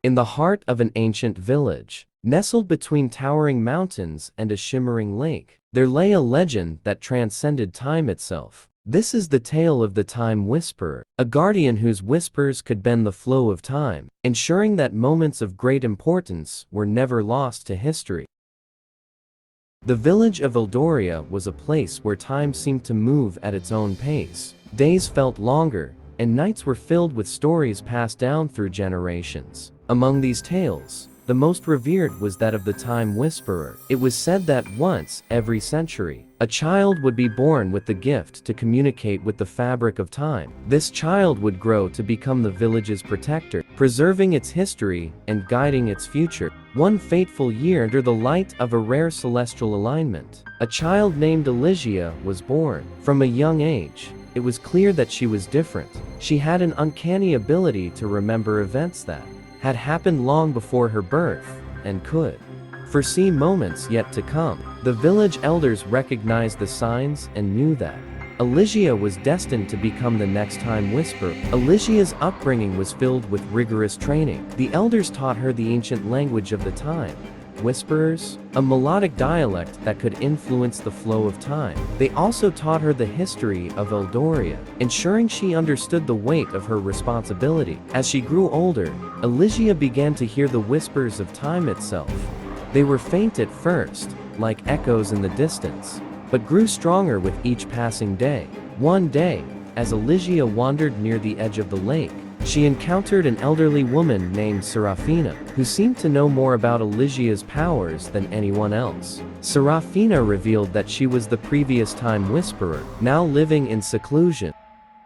In the heart of an ancient village, nestled between towering mountains and a shimmering lake, there lay a legend that transcended time itself. This is the tale of the Time Whisperer, a guardian whose whispers could bend the flow of time, ensuring that moments of great importance were never lost to history. The village of Eldoria was a place where time seemed to move at its own pace. Days felt longer, and nights were filled with stories passed down through generations. Among these tales, the most revered was that of the Time Whisperer. It was said that once every century, a child would be born with the gift to communicate with the fabric of time. This child would grow to become the village's protector, preserving its history and guiding its future. One fateful year, under the light of a rare celestial alignment, a child named Elysia was born. From a young age, it was clear that she was different. She had an uncanny ability to remember events that had happened long before her birth, and could foresee moments yet to come. The village elders recognized the signs and knew that Elysia was destined to become the next Time Whisperer. Elysia's upbringing was filled with rigorous training. The elders taught her the ancient language of the Time Whisperers, a melodic dialect that could influence the flow of time. They also taught her the history of Eldoria, ensuring she understood the weight of her responsibility. As she grew older, Elysia began to hear the whispers of time itself. They were faint at first, like echoes in the distance, but grew stronger with each passing day. One day, as Elysia wandered near the edge of the lake, she encountered an elderly woman named Serafina, who seemed to know more about Elysia's powers than anyone else. Serafina revealed that she was the previous Time Whisperer, now living in seclusion.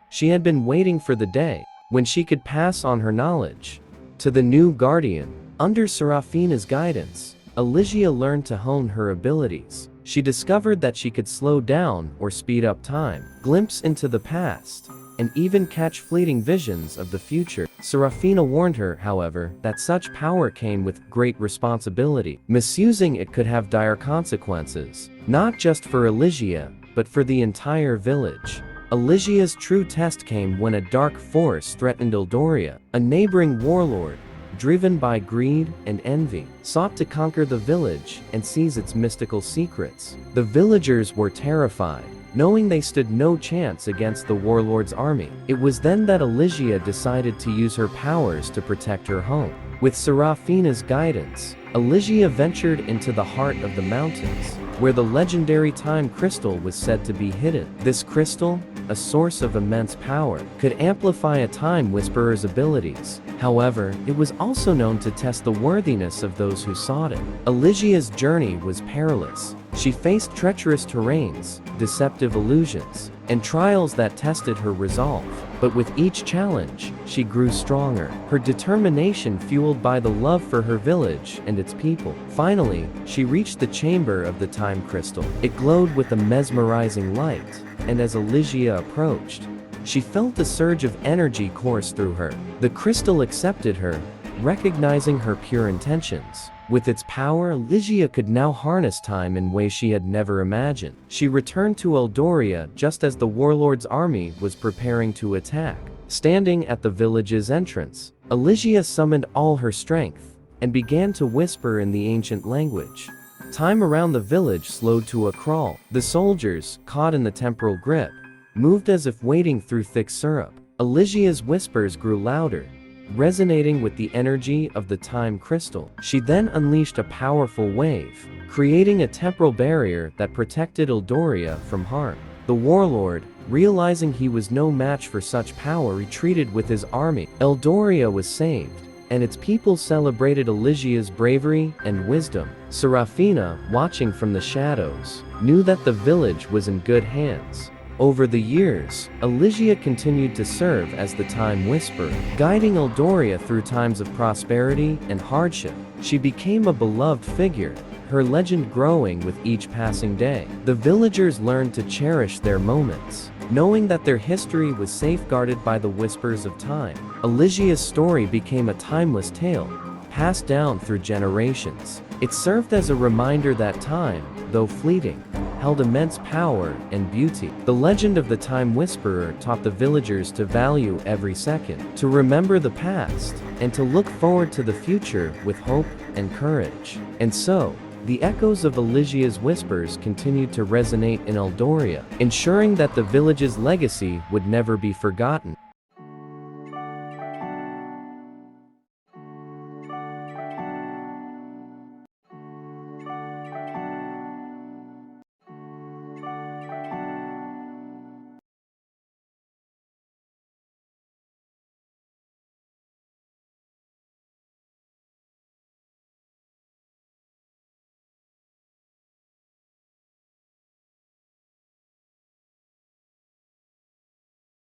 She had been waiting for the day when she could pass on her knowledge to the new guardian. Under Serafina's guidance, Elysia learned to hone her abilities. She discovered that she could slow down or speed up time, glimpse into the past, and even catch fleeting visions of the future. Serafina warned her, however, that such power came with great responsibility. Misusing it could have dire consequences, not just for Elysia, but for the entire village. Elysia's true test came when a dark force threatened Eldoria. A neighboring warlord, driven by greed and envy, sought to conquer the village and seize its mystical secrets. The villagers were terrified, knowing they stood no chance against the warlord's army. It was then that Elysia decided to use her powers to protect her home. With Serafina's guidance, Elysia ventured into the heart of the mountains, where the legendary time crystal was said to be hidden. This crystal, a source of immense power, could amplify a Time Whisperer's abilities. However, it was also known to test the worthiness of those who sought it. Elysia's journey was perilous. She faced treacherous terrains, deceptive illusions, and trials that tested her resolve. But with each challenge, she grew stronger, her determination fueled by the love for her village and its people. Finally, she reached the chamber of the time crystal. It glowed with a mesmerizing light, and as Elysia approached, she felt a surge of energy course through her. The crystal accepted her, recognizing her pure intentions. With its power, Elysia could now harness time in ways she had never imagined. She returned to Eldoria just as the warlord's army was preparing to attack. Standing at the village's entrance, Elysia summoned all her strength and began to whisper in the ancient language. Time around the village slowed to a crawl. The soldiers, caught in the temporal grip, moved as if wading through thick syrup. Elysia's whispers grew louder, resonating with the energy of the time crystal. She then unleashed a powerful wave, creating a temporal barrier that protected Eldoria from harm. The warlord, realizing he was no match for such power, retreated with his army. Eldoria was saved, and its people celebrated Elysia's bravery and wisdom. Serafina, watching from the shadows, knew that the village was in good hands. Over the years, Elysia continued to serve as the Time Whisperer, guiding Eldoria through times of prosperity and hardship. She became a beloved figure, her legend growing with each passing day. The villagers learned to cherish their moments, knowing that their history was safeguarded by the whispers of time. Elysia's story became a timeless tale, passed down through generations. It served as a reminder that time, though fleeting, held immense power and beauty. The legend of the Time Whisperer taught the villagers to value every second, to remember the past, and to look forward to the future with hope and courage. And so, the echoes of Elysia's whispers continued to resonate in Eldoria, ensuring that the village's legacy would never be forgotten.